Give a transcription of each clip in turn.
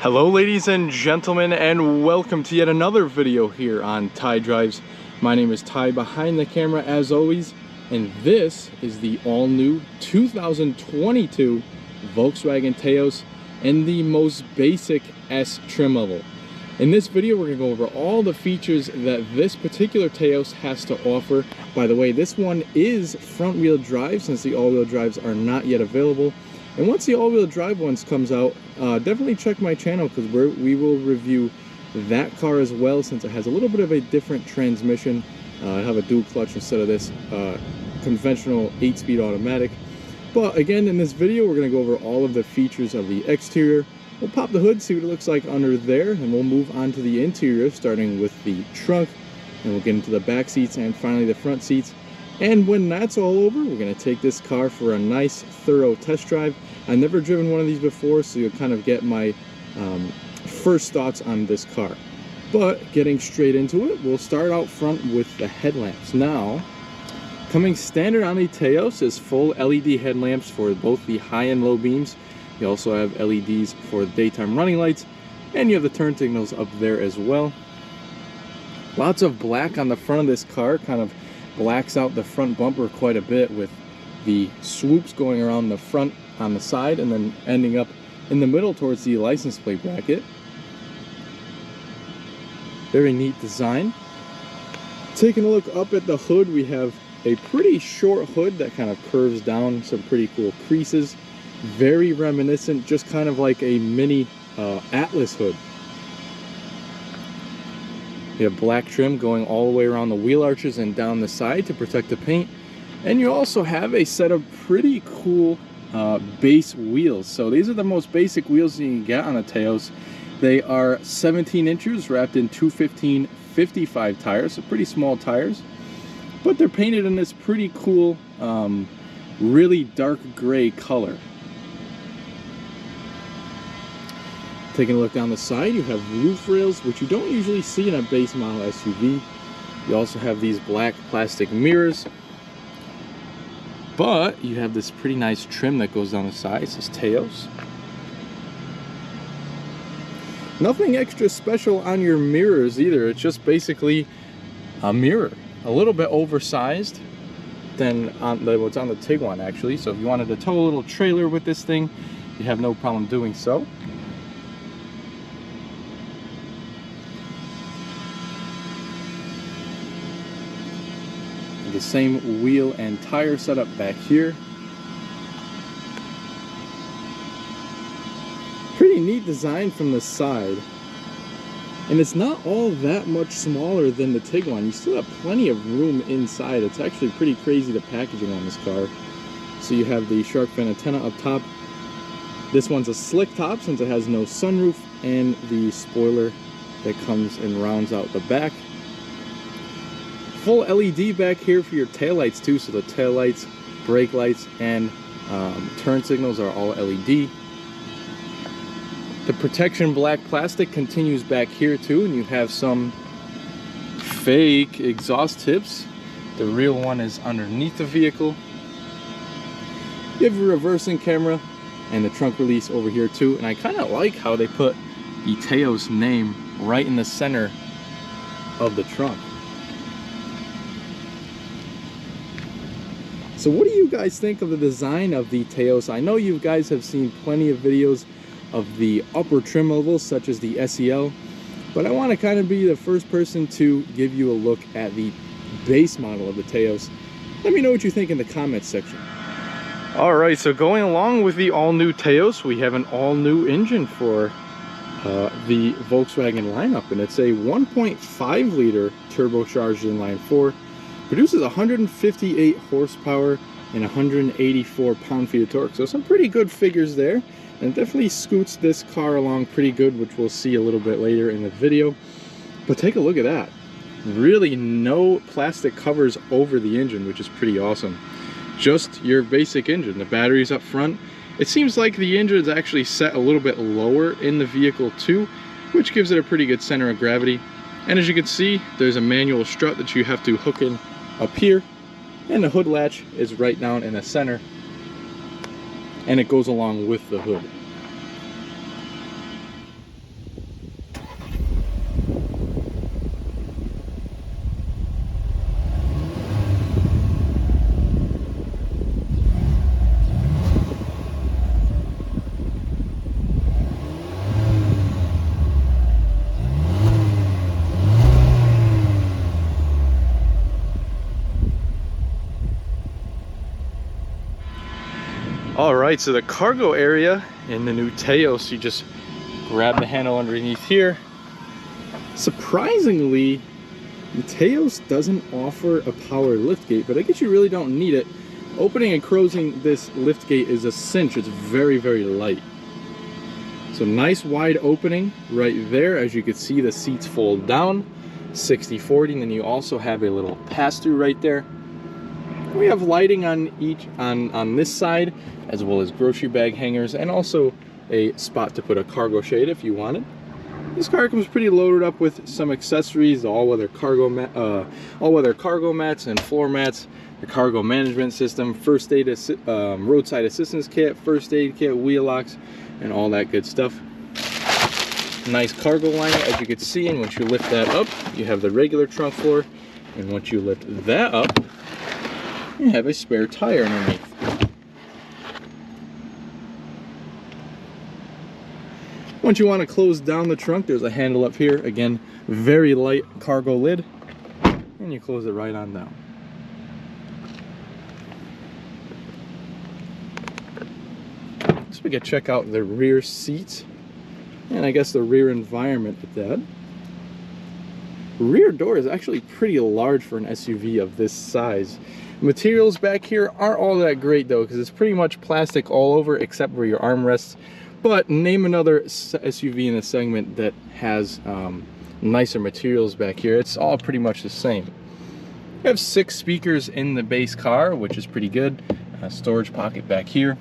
Hello ladies and gentlemen, and welcome to yet another video here on Ty Drives. My name is Ty behind the camera as always, and this is the all-new 2022 Volkswagen Taos in the most basic S trim level. In this video we're going to go over all the features that this particular Taos has to offer. By the way, this one is front-wheel drive since the all-wheel drives are not yet available. And once the all-wheel drive ones comes out, definitely check my channel because we will review that car as well, since it has a little bit of a different transmission. I have a dual clutch instead of this conventional 8-speed automatic. But again, in this video, we're going to go over all of the features of the exterior. We'll pop the hood, see what it looks like under there, and we'll move on to the interior, starting with the trunk, and we'll get into the back seats and finally the front seats. And when that's all over, we're going to take this car for a nice, thorough test drive. I've never driven one of these before, so you'll kind of get my first thoughts on this car. But getting straight into it, we'll start out front with the headlamps. Now, coming standard on the Taos is full LED headlamps for both the high and low beams. You also have LEDs for daytime running lights, and you have the turn signals up there as well. Lots of black on the front of this car, kind of blacks out the front bumper quite a bit, with the swoops going around the front on the side and then ending up in the middle towards the license plate bracket. Very neat design. Taking a look up at the hood, we have a pretty short hood that kind of curves down, some pretty cool creases. Very reminiscent, just kind of like a mini Atlas hood. You have black trim going all the way around the wheel arches and down the side to protect the paint. And you also have a set of pretty cool base wheels. So these are the most basic wheels you can get on a Taos. They are 17 inches wrapped in 215/55 tires, so pretty small tires. But they're painted in this pretty cool, really dark gray color. Taking a look down the side, you have roof rails, which you don't usually see in a base model SUV. You also have these black plastic mirrors. But you have this pretty nice trim that goes down the side. It says Taos. Nothing extra special on your mirrors either. It's just basically a mirror. A little bit oversized than what's on the Tiguan actually. So if you wanted to tow a little trailer with this thing, you have no problem doing so. The same wheel and tire setup back here. Pretty neat design from the side, and it's not all that much smaller than the Tiguan. You still have plenty of room inside. It's actually pretty crazy, the packaging on this car. So you have the shark fin antenna up top. This one's a slick top since it has no sunroof, and the spoiler that comes and rounds out the back. Full LED back here for your taillights too, so the taillights, brake lights, and turn signals are all LED. The protection black plastic continues back here too, and you have some fake exhaust tips. The real one is underneath the vehicle. You have a reversing camera and the trunk release over here too, and I kind of like how they put the Taos name right in the center of the trunk. So what do you guys think of the design of the Taos? I know you guys have seen plenty of videos of the upper trim levels such as the SEL, but I want to kind of be the first person to give you a look at the base model of the Taos. Let me know what you think in the comments section. Alright, so going along with the all-new Taos, we have an all-new engine for the Volkswagen lineup, and it's a 1.5 liter turbocharged inline 4. Produces 158 horsepower and 184 pound-feet of torque. So some pretty good figures there. And definitely scoots this car along pretty good, which we'll see a little bit later in the video. But take a look at that. Really no plastic covers over the engine, which is pretty awesome. Just your basic engine. The battery's up front. It seems like the engine is actually set a little bit lower in the vehicle too, which gives it a pretty good center of gravity. And as you can see, there's a manual strut that you have to hook in up here, and the hood latch is right down in the center, and it goes along with the hood. All right, so the cargo area in the new Taos, you just grab the handle underneath here. Surprisingly, the Taos doesn't offer a power liftgate, but I guess you really don't need it. Opening and closing this liftgate is a cinch. It's very, very light. So nice wide opening right there. As you can see, the seats fold down 60/40, and then you also have a little pass-through right there. We have lighting on on this side, as well as grocery bag hangers, and also a spot to put a cargo shade if you wanted. This car comes pretty loaded up with some accessories, all-weather cargo mats and floor mats, the cargo management system, first aid roadside assistance kit, first aid kit, wheel locks, and all that good stuff. Nice cargo liner, as you can see, and once you lift that up, you have the regular trunk floor, and once you lift that up, you have a spare tire underneath. Once you want to close down the trunk, there's a handle up here. Again, very light cargo lid, and you close it right on down. So we can check out the rear seats, and I guess the rear environment at that. Rear door is actually pretty large for an SUV of this size. Materials back here aren't all that great though, because it's pretty much plastic all over except for your armrests. But name another SUV in the segment that has nicer materials back here. It's all pretty much the same. You have 6 speakers in the base car, which is pretty good. Storage pocket back here.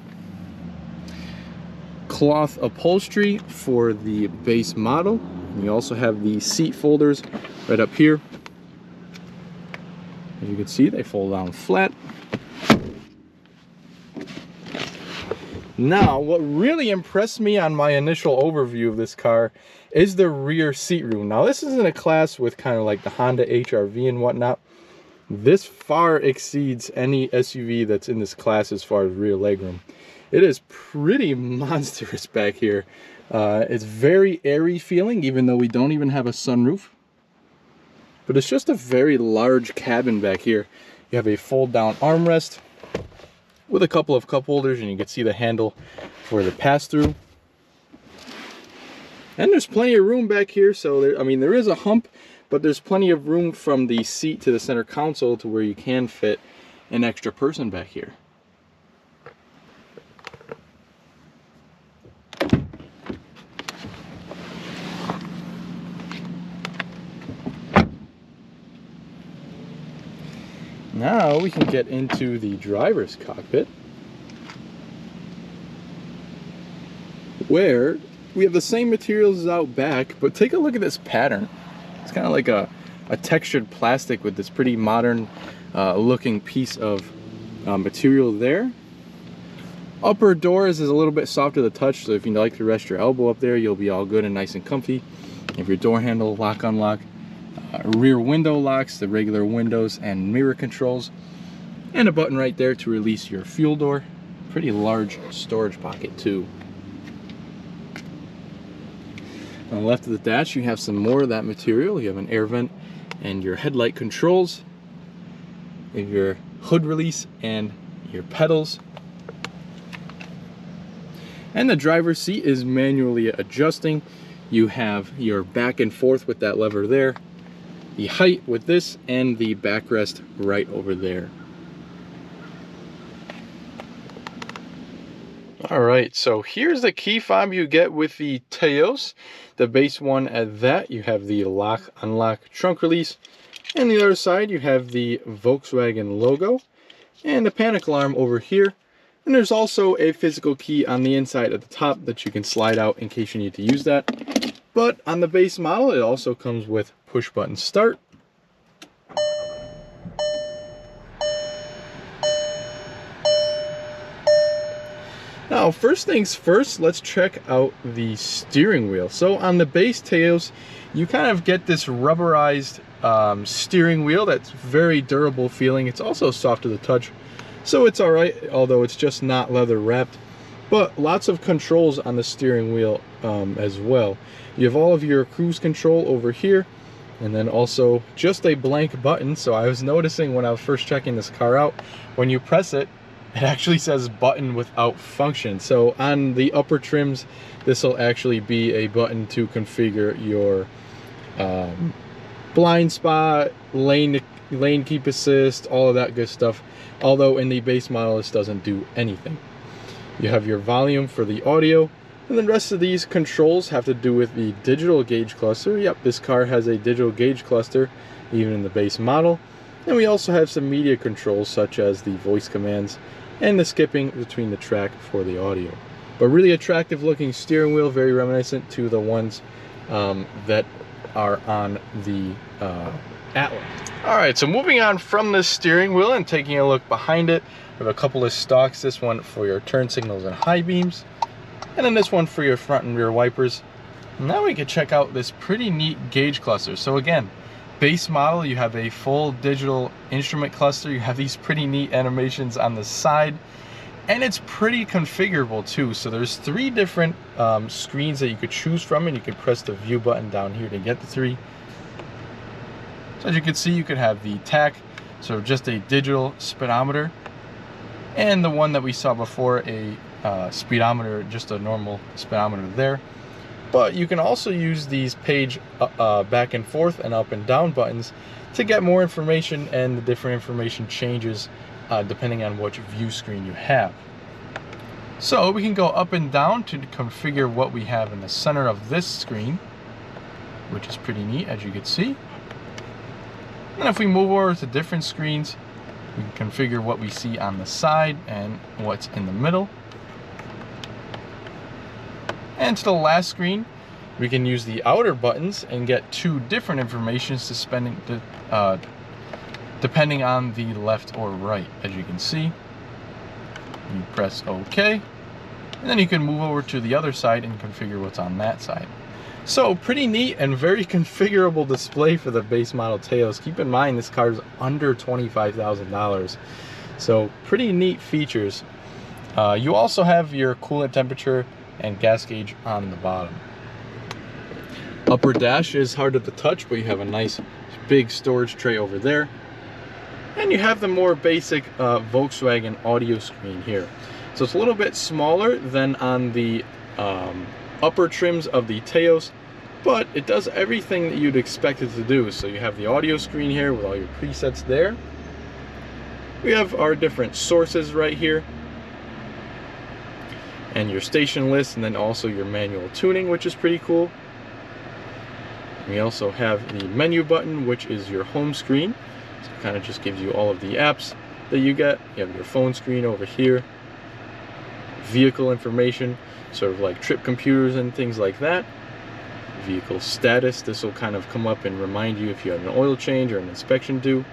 Cloth upholstery for the base model. And you also have the seat folders right up here. As you can see, they fold down flat. Now, what really impressed me on my initial overview of this car is the rear seat room. Now, this is in a class with kind of like the Honda HR-V and whatnot. This far exceeds any SUV that's in this class as far as rear legroom. It is pretty monstrous back here. It's very airy feeling, even though we don't even have a sunroof. But it's just a very large cabin back here. You have a fold-down armrest with a couple of cup holders, and you can see the handle for the pass-through. And there's plenty of room back here, so there is a hump, but there's plenty of room from the seat to the center console to where you can fit an extra person back here. Now we can get into the driver's cockpit, where we have the same materials as out back, but take a look at this pattern. It's kind of like a textured plastic with this pretty modern looking piece of material there. Upper doors is a little bit softer to the touch, so if you like to rest your elbow up there, you'll be all good and nice and comfy. If your door handle, lock unlock. Rear window locks, the regular windows and mirror controls, and a button right there to release your fuel door. Pretty large storage pocket too. On the left of the dash, you have some more of that material. You have an air vent and your headlight controls, you have your hood release and your pedals. And the driver's seat is manually adjusting. You have your back and forth with that lever there, the height with this, and the backrest right over there. Alright, so here's the key fob you get with the Taos. The base one at that, you have the lock, unlock, trunk release. And the other side, you have the Volkswagen logo and a panic alarm over here. And there's also a physical key on the inside at the top that you can slide out in case you need to use that. But on the base model, it also comes with push button start. Now, first things first, let's check out the steering wheel. So on the base Taos, you kind of get this rubberized steering wheel that's very durable feeling. It's also soft to the touch, so it's all right, although it's just not leather wrapped. But lots of controls on the steering wheel as well. You have all of your cruise control over here, and then also just a blank button. So I was noticing when I was first checking this car out, when you press it, it actually says button without function. So on the upper trims, this will actually be a button to configure your blind spot, lane keep assist, all of that good stuff. Although in the base model, this doesn't do anything. You have your volume for the audio, and the rest of these controls have to do with the digital gauge cluster. Yep, this car has a digital gauge cluster, even in the base model. And we also have some media controls, such as the voice commands and the skipping between the track for the audio. But really attractive looking steering wheel, very reminiscent to the ones that are on the Atlas. All right, so moving on from the steering wheel and taking a look behind it, we have a couple of stalks. This one for your turn signals and high beams, and then this one for your front and rear wipers. Now we can check out this pretty neat gauge cluster. So again, base model, you have a full digital instrument cluster. You have these pretty neat animations on the side, and it's pretty configurable too. So there's 3 different screens that you could choose from, and you could press the view button down here to get the 3. So as you can see, you could have the TAC, so just a digital speedometer, and the one that we saw before, a speedometer, just a normal speedometer there. But you can also use these page back and forth and up and down buttons to get more information, and the different information changes depending on which view screen you have. So we can go up and down to configure what we have in the center of this screen, which is pretty neat, as you can see. And if we move over to different screens, we can configure what we see on the side and what's in the middle. And to the last screen, we can use the outer buttons and get 2 different informations depending on the left or right. As you can see, you press OK, and then you can move over to the other side and configure what's on that side. So pretty neat and very configurable display for the base model Taos. Keep in mind, this car is under $25,000. So pretty neat features. You also have your coolant temperature and gas gauge on the bottom. Upper dash is hard to touch, but you have a nice big storage tray over there. And you have the more basic Volkswagen audio screen here. So it's a little bit smaller than on the upper trims of the Taos, but it does everything that you'd expect it to do. So you have the audio screen here with all your presets there. We have our different sources right here, and your station list, and then also your manual tuning, which is pretty cool. We also have the menu button, which is your home screen. So it kind of just gives you all of the apps that you get. You have your phone screen over here, vehicle information, sort of like trip computers and things like that. Vehicle status, this will kind of come up and remind you if you have an oil change or an inspection due.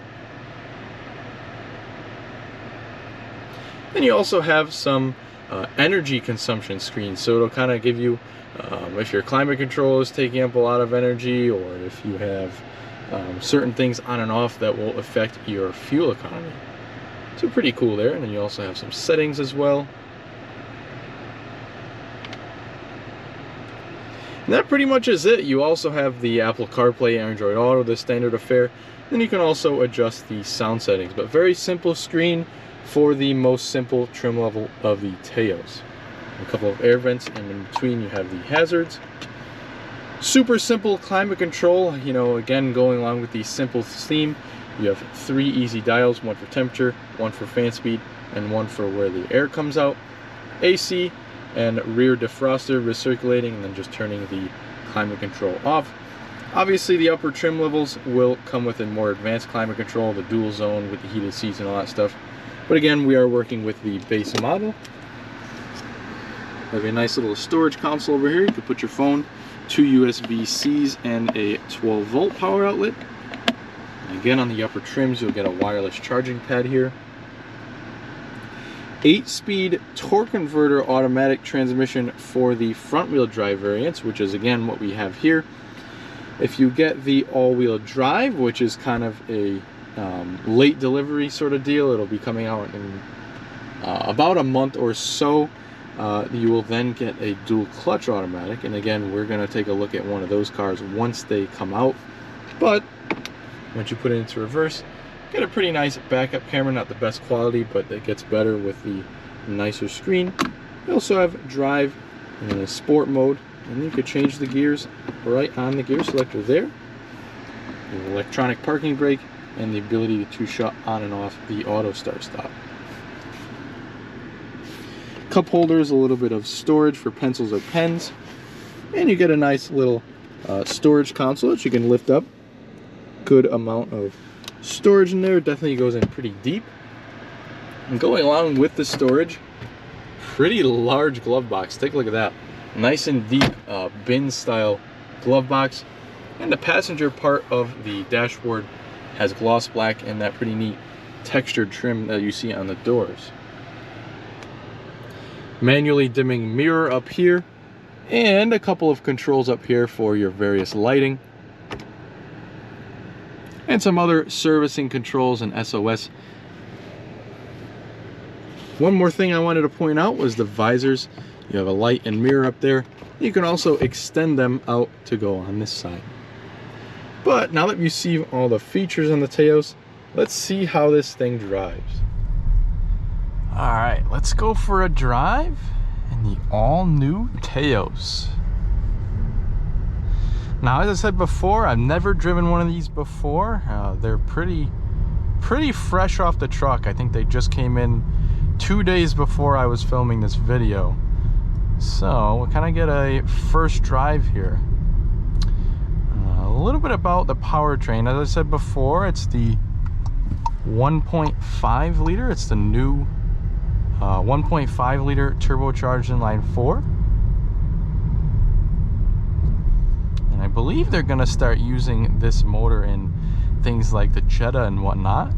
Then you also have some energy consumption screens, so it'll kind of give you if your climate control is taking up a lot of energy, or if you have certain things on and off that will affect your fuel economy. So pretty cool there. And then you also have some settings as well. And that pretty much is it. You also have the Apple CarPlay, Android Auto, the standard affair. Then you can also adjust the sound settings, but very simple screen for the most simple trim level of the Taos. A couple of air vents, and in between you have the hazards. Super simple climate control, you know, again going along with the simple theme. You have 3 easy dials, one for temperature, one for fan speed, and one for where the air comes out. AC and rear defroster recirculating, and then just turning the climate control off. Obviously the upper trim levels will come with a more advanced climate control, the dual zone with the heated seats and all that stuff. But again, we are working with the base model. We have a nice little storage console over here. You can put your phone, 2 USB-Cs, and a 12-volt power outlet. And again, on the upper trims, you'll get a wireless charging pad here. 8-speed torque converter automatic transmission for the front-wheel drive variants, which is again what we have here. If you get the all-wheel drive, which is kind of a late delivery sort of deal, it'll be coming out in about a month or so. You will then get a dual clutch automatic, and again, we're going to take a look at one of those cars once they come out. But once you put it into reverse, Got a pretty nice backup camera, not the best quality, but it gets better with the nicer screen. You also have drive and sport mode, and you could change the gears right on the gear selector there. The electronic parking brake and the ability to shut on and off the auto start stop. Cup holders, a little bit of storage for pencils or pens, and you get a nice little storage console that you can lift up. Good amount of storage in there. Definitely goes in pretty deep. And going along with the storage, pretty large glove box. Take a look at that. Nice and deep bin style glove box. And the passenger part of the dashboard has gloss black and that pretty neat textured trim that you see on the doors. Manually dimming mirror up here, and a couple of controls up here for your various lighting, and some other servicing controls and SOS. One more thing I wanted to point out was the visors. You have a light and mirror up there. You can also extend them out to go on this side. But now that you see all the features on the Taos, let's see how this thing drives. All right, let's go for a drive in the all-new Taos. Now, as I said before, I've never driven one of these before. They're pretty fresh off the truck. I think they just came in 2 days before I was filming this video. So we'll kind of get a first drive here. A little bit about the powertrain. As I said before, it's the 1.5 liter. It's the new 1.5 liter turbocharged inline 4. And I believe they're going to start using this motor in things like the Jetta and whatnot.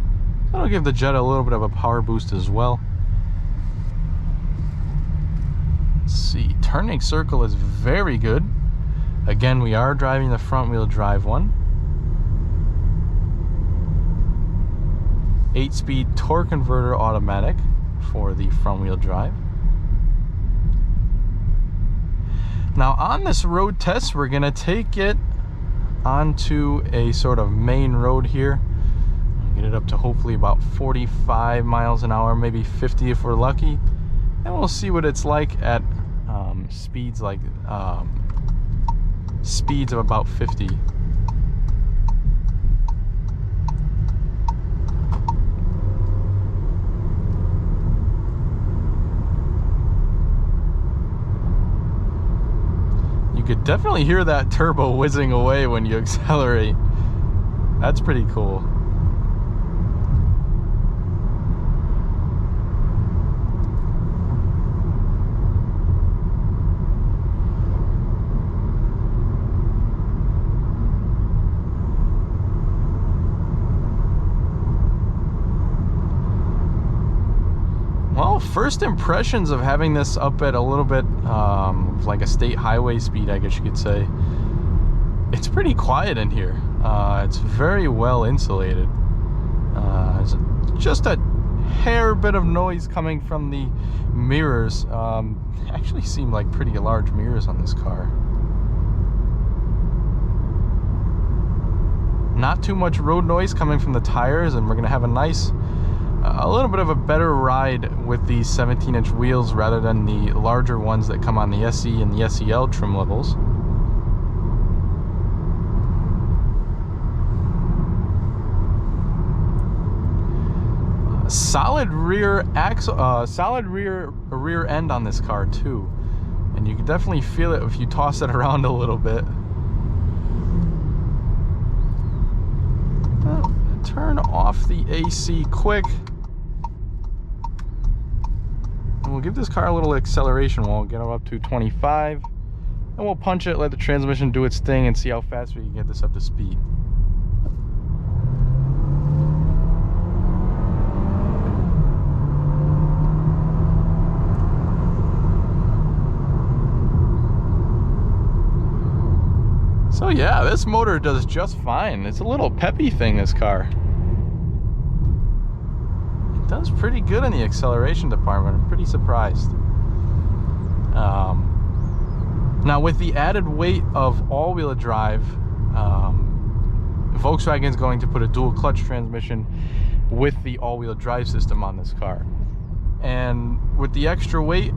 That'll give the Jetta a little bit of a power boost as well. Let's see, turning circle is very good. Again, we are driving the front wheel drive one. 8-speed torque converter automatic for the front wheel drive. Now on this road test, we're gonna take it onto a sort of main road here. Get it up to hopefully about 45 miles an hour, maybe 50 if we're lucky. And we'll see what it's like at speeds like speeds of about 50. You could definitely hear that turbo whizzing away when you accelerate. That's pretty cool. Well, first impressions of having this up at a little bit like a state highway speed, I guess you could say. It's pretty quiet in here. It's very well insulated. There's just a hair bit of noise coming from the mirrors. Actually seem like pretty large mirrors on this car. Not too much road noise coming from the tires, and we're gonna have a little bit of a better ride with these 17-inch wheels rather than the larger ones that come on the SE and the SEL trim levels. Solid rear axle, solid rear end on this car too, and you can definitely feel it if you toss it around a little bit. Turn off the AC quick. And we'll give this car a little acceleration. We'll get up to 25, and we'll punch it, let the transmission do its thing, and see how fast we can get this up to speed. So yeah, this motor does just fine. It's a little peppy thing, this car. It does pretty good in the acceleration department. I'm pretty surprised. Now with the added weight of all-wheel drive, Volkswagen's going to put a dual clutch transmission with the all-wheel drive system on this car. And with the extra weight,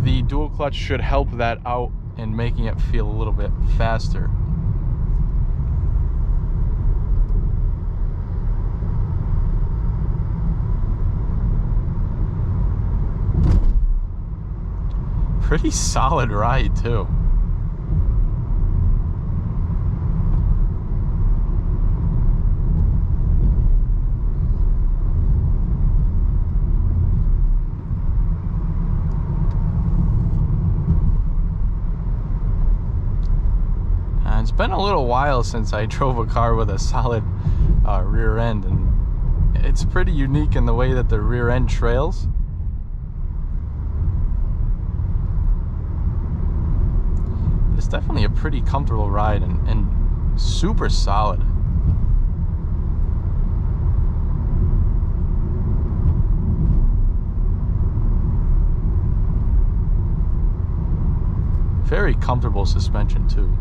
the dual clutch should help that out in making it feel a little bit faster. Pretty solid ride too. It's been a little while since I drove a car with a solid rear end, and it's pretty unique in the way that the rear end trails. It's definitely a pretty comfortable ride and super solid. Very comfortable suspension too.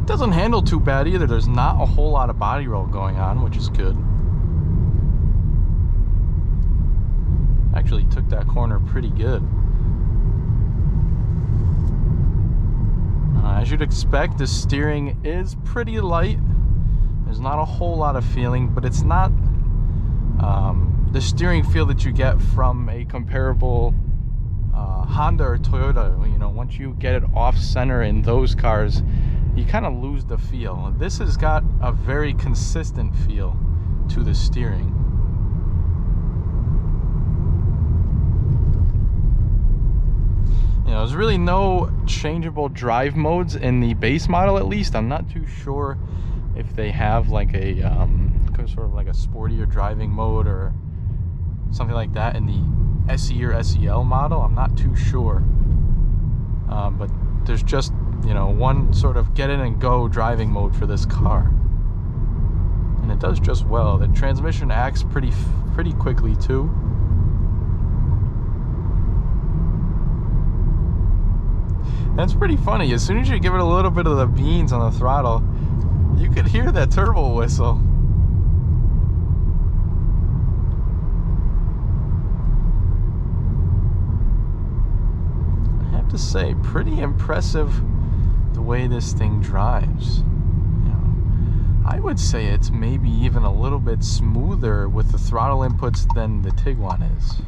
Doesn't handle too bad either. There's not a whole lot of body roll going on, which is good. Actually took that corner pretty good. As you'd expect, the steering is pretty light. There's not a whole lot of feeling, but it's not the steering feel that you get from a comparable Honda or Toyota. You know, once you get it off center in those cars, you kind of lose the feel. This has got a very consistent feel to the steering. You know, there's really no changeable drive modes in the base model, at least. I'm not too sure if they have like a sort of like a sportier driving mode or something like that in the SE or SEL model. I'm not too sure. But there's just, you know, one sort of get in and go driving mode for this car, and it does just well. The transmission acts pretty quickly too. And it's pretty funny, as soon as you give it a little bit of the beans on the throttle, you could hear that turbo whistle. I have to say, pretty impressive the way this thing drives. You know, I would say it's maybe even a little bit smoother with the throttle inputs than the Tiguan is.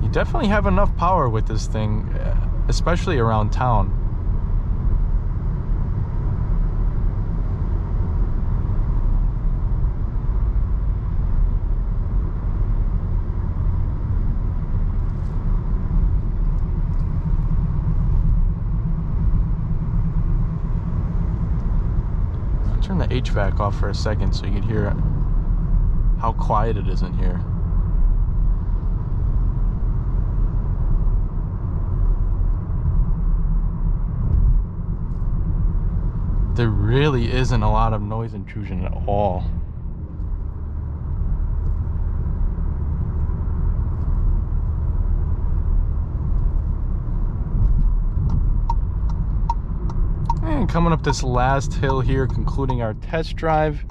You definitely have enough power with this thing, especially around town. Turn the HVAC off for a second so you can hear how quiet it is in here. There really isn't a lot of noise intrusion at all. And coming up this last hill here, concluding our test drive,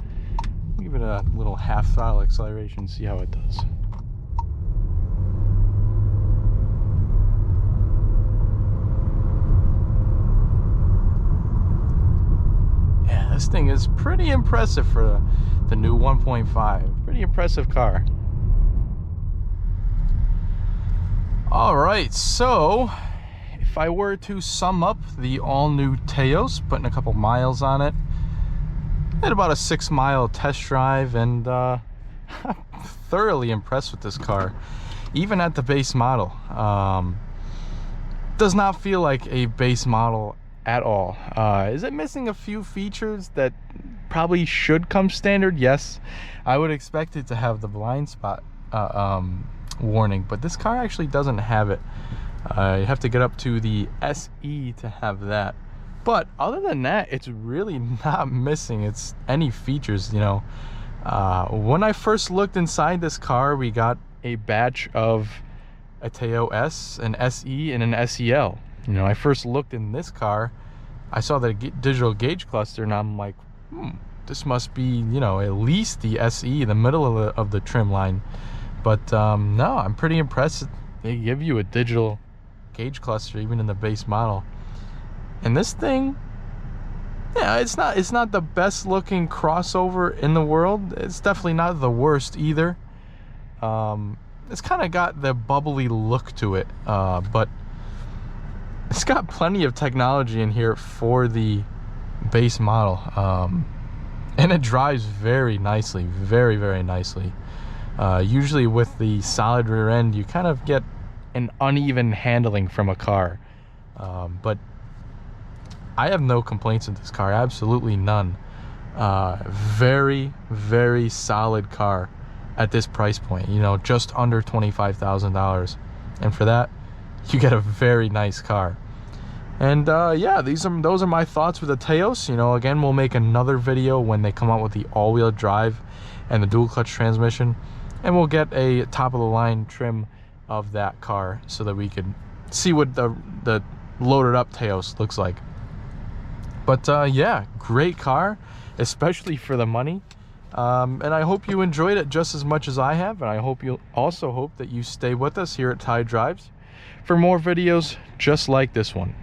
give it a little half throttle acceleration, see how it does. Yeah, this thing is pretty impressive for the new 1.5. Pretty impressive car. All right, so if I were to sum up the all-new Taos, putting a couple miles on it, Had about a 6-mile test drive, and I'm thoroughly impressed with this car. Even at the base model, does not feel like a base model at all. Is it missing a few features that probably should come standard? Yes, I would expect it to have the blind spot warning, but this car actually doesn't have it. You have to get up to the SE to have that. But other than that, it's really not missing any features, you know. When I first looked inside this car, we got a batch of a Taos, an SE, and an SEL. You know, I first looked in this car, I saw the digital gauge cluster, and I'm like, this must be, you know, at least the SE, the middle of the trim line. But no, I'm pretty impressed. They give you a digital gauge cluster even in the base model. And this thing, yeah, it's not the best looking crossover in the world. It's definitely not the worst either. It's kind of got the bubbly look to it, but it's got plenty of technology in here for the base model, and it drives very nicely, very, very nicely. Usually with the solid rear end, you kind of get an uneven handling from a car, but I have no complaints with this car, absolutely none. Very, very solid car at this price point, you know, just under $25,000, and for that you get a very nice car. And yeah, those are my thoughts with the Taos. You know, again, we'll make another video when they come out with the all-wheel drive and the dual clutch transmission, and we'll get a top of the line trim of that car so that we can see what the loaded up Taos looks like. But yeah, great car, especially for the money. And I hope you enjoyed it just as much as I have, and I hope you also hope that you stay with us here at Ty Drives for more videos just like this one.